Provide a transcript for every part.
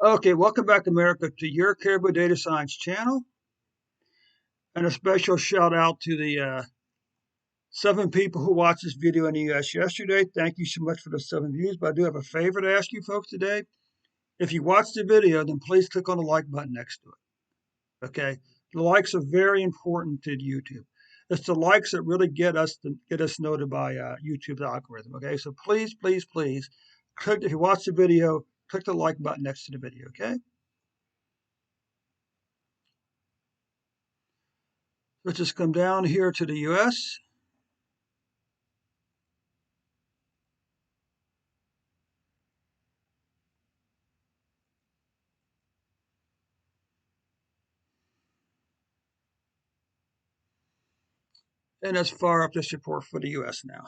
Okay, welcome back, America, to your Caribou Data Science channel. And a special shout out to the 7 people who watched this video in the US yesterday. Thank you so much for the 7 views. But I do have a favor to ask you folks today. If you watched the video, then please click on the like button next to it. Okay, the likes are very important to YouTube. It's the likes that really get us noted by YouTube's algorithm. Okay, so please, please, please, click if you watch the video, click the like button next to the video. Okay. Let's just come down here to the US. And let's fire up this report for the US now.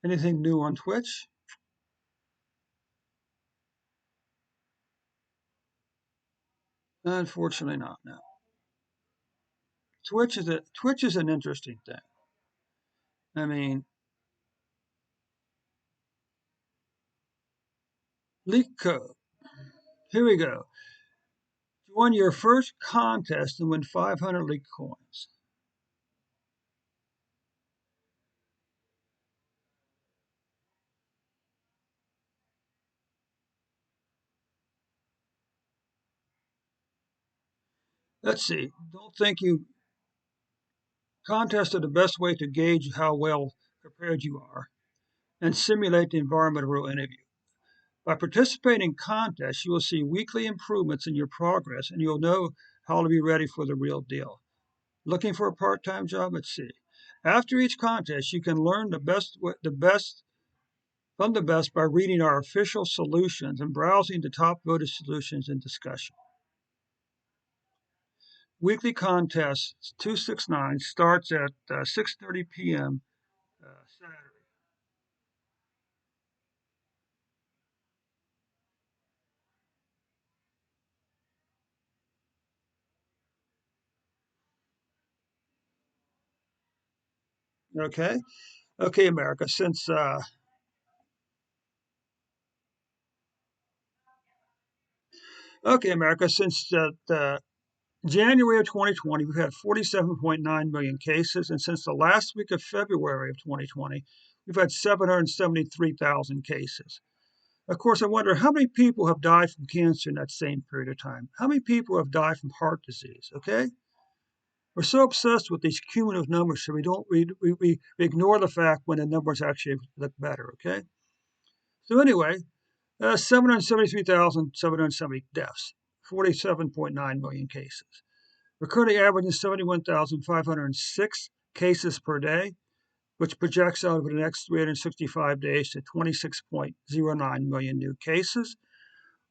Anything new on Twitch? Unfortunately not, no. Twitch is an interesting thing. I mean, leak code. Here we go. You won your first contest and win 500 leak coins. Let's see. Don't think you contests are the best way to gauge how well prepared you are and simulate the environment of a real interview. By participating in contests, you will see weekly improvements in your progress and you'll know how to be ready for the real deal. Looking for a part-time job? Let's see. After each contest, you can learn the best from the best by reading our official solutions and browsing the top voted solutions in discussion. Weekly contest 269 starts at 6:30 p.m. Saturday. Okay, okay, America. Since okay, America. Since January of 2020, we've had 47.9 million cases, and since the last week of February of 2020, we've had 773,000 cases. Of course, I wonder how many people have died from cancer in that same period of time? How many people have died from heart disease? Okay? We're so obsessed with these cumulative numbers, so we ignore the fact when the numbers actually look better. Okay? So, anyway, 773,770 deaths, 47.9 million cases. We're currently averaging 71,506 cases per day, which projects out over the next 365 days to 26.09 million new cases.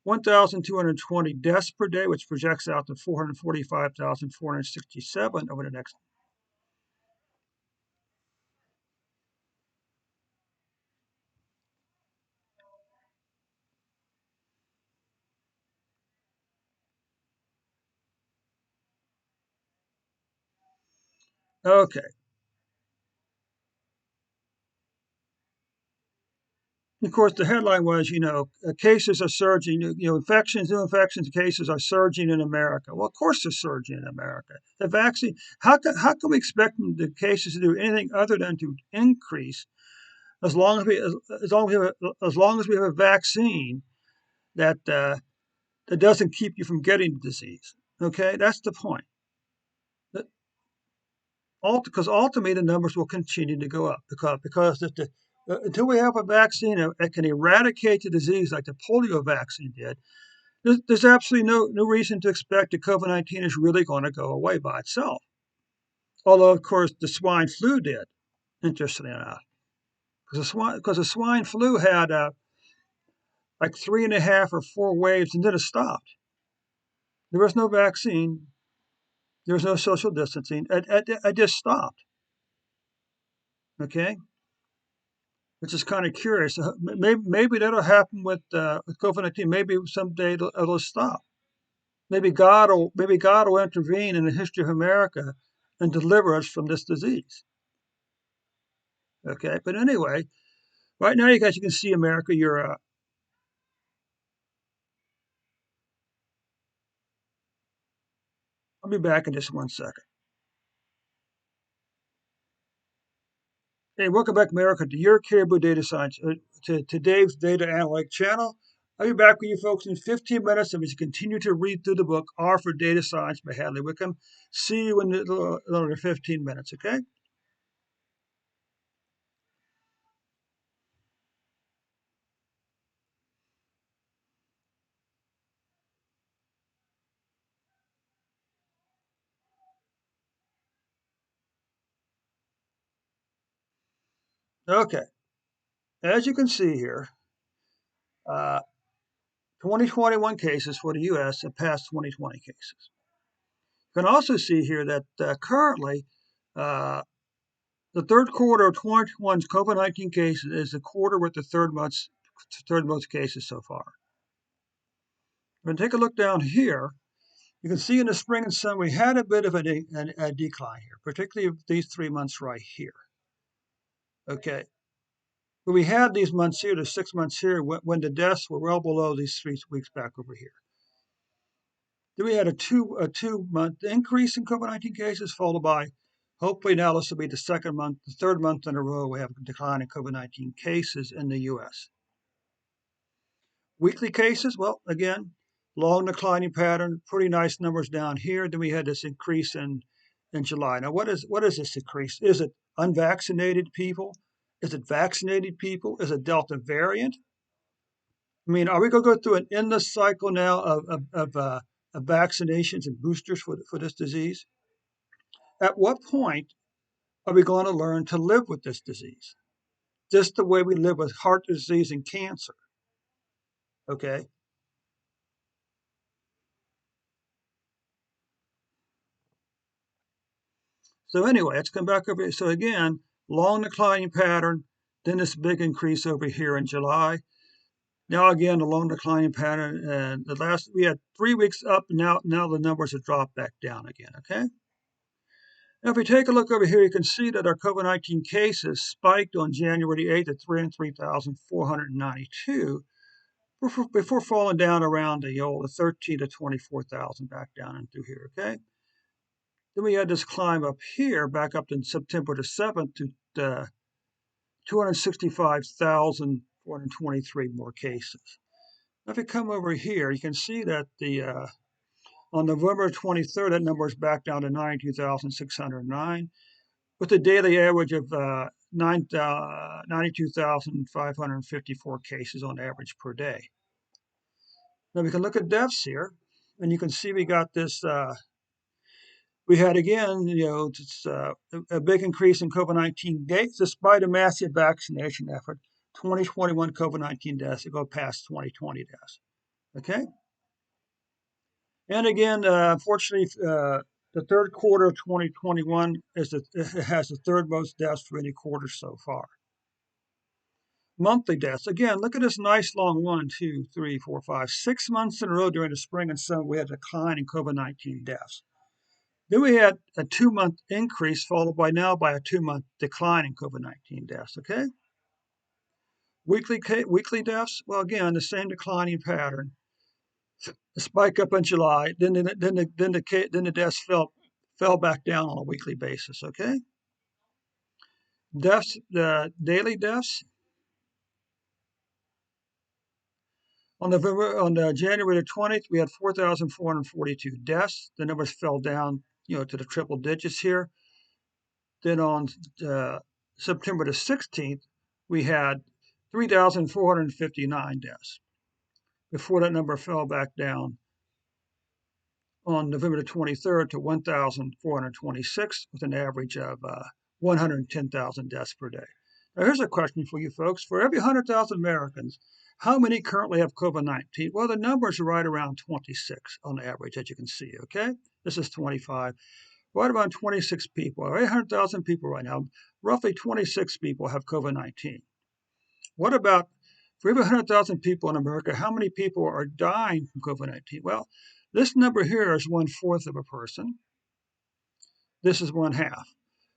1,220 deaths per day, which projects out to 445,467 over the next. Okay. Of course, the headline was, cases are surging, new infections, cases are surging in America. Well, of course they're surging in America. The vaccine, how can we expect the cases to do anything other than to increase as long as we have a vaccine that that doesn't keep you from getting the disease. Okay, that's the point. Because ultimately the numbers will continue to go up because until we have a vaccine that can eradicate the disease like the polio vaccine did, there's absolutely no reason to expect that COVID-19 is really going to go away by itself. Although, of course, the swine flu did, interestingly enough, because the swine flu had like 3.5 or 4 waves and then it stopped. There was no vaccine. There was no social distancing. It just stopped. Okay, which is kind of curious. Maybe that'll happen with COVID-19. Maybe someday it'll stop. Maybe God will intervene in the history of America and deliver us from this disease. Okay, but anyway, right now you guys you can see America. I'll be back in just 1 second. Hey, welcome back, America, to your Caribou Data Science, to Dave's Data Analytic channel. I'll be back with you folks in 15 minutes as we continue to read through the book R for Data Science by Hadley Wickham. See you in another 15 minutes, okay? Okay, as you can see here, uh, 2021 cases for the U.S. have passed 2020 cases. You can also see here that currently uh, the third quarter of 2021's COVID-19 cases is the quarter with the third most cases so far. When you take a look down here, you can see in the spring and summer we had a bit of a decline here, particularly these 3 months right here. Okay, but we had these months here, the 6 months here, when the deaths were well below these 3 weeks back over here. Then we had a 2 month increase in COVID-19 cases, followed by, hopefully now this will be the third month in a row we have a decline in COVID-19 cases in the U.S. Weekly cases, well, again, long declining pattern, pretty nice numbers down here. Then we had this increase in July. Now, what is this increase? Is it unvaccinated people? Is it vaccinated people? Is it Delta variant? I mean, are we going to go through an endless cycle now of vaccinations and boosters for this disease? At what point are we going to learn to live with this disease? Just the way we live with heart disease and cancer. Okay. So anyway, let's come back over here. So again, long declining pattern, then this big increase over here in July. Now again, a long declining pattern, and we had 3 weeks up. Now the numbers have dropped back down again. Okay. Now if we take a look over here, you can see that our COVID-19 cases spiked on January 8th at 303,492 before falling down around the 13 to 24,000 back down and through here. Okay. Then we had this climb up here, back up in September the 7th to 265,423 more cases. Now, if you come over here, you can see that on November 23rd, that number is back down to 92,609, with a daily average of 92,554 cases on average per day. Now, we can look at deaths here, and you can see we got this. We had again, a big increase in COVID-19 deaths despite a massive vaccination effort. 2021 COVID-19 deaths that go past 2020 deaths. Okay, and again, unfortunately, the third quarter of 2021 has the third most deaths for any quarter so far. Monthly deaths. Again, look at this nice long 1, 2, 3, 4, 5, 6 months in a row during the spring and summer we had a decline in COVID-19 deaths. Then we had a 2 month increase followed by a 2 month decline in COVID-19 deaths. Okay. Weekly deaths. Well, again, the same declining pattern. A spike up in July, then the deaths fell back down on a weekly basis. Okay. Deaths, the daily deaths on January the 20th, we had 4,442 deaths. The numbers fell down, to the triple digits here. Then on September the 16th, we had 3,459 deaths before that number fell back down on November the 23rd to 1,426 with an average of 110,000 deaths per day. Now, here's a question for you folks. For every 100,000 Americans, how many currently have COVID-19? Well, the numbers are right around 26 on average, as you can see, okay? This is 25. Right around 26 people, 800,000 people right now, roughly 26 people have COVID-19. What about for every 100,000 people in America, how many people are dying from COVID-19? Well, this number here is 1/4 of a person. This is 1/2.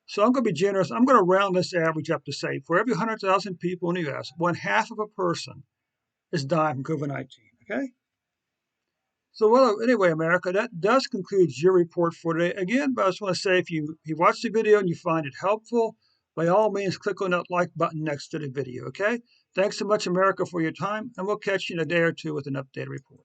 So I'm going to be generous. I'm going to round this average up to say for every 100,000 people in the U.S., 1/2 of a person is dying from COVID-19. Okay. So, well, anyway, America, that does conclude your report for today. Again, but I just want to say if you watch the video and you find it helpful, by all means, click on that like button next to the video, okay? Thanks so much, America, for your time, and we'll catch you in a day or two with an updated report.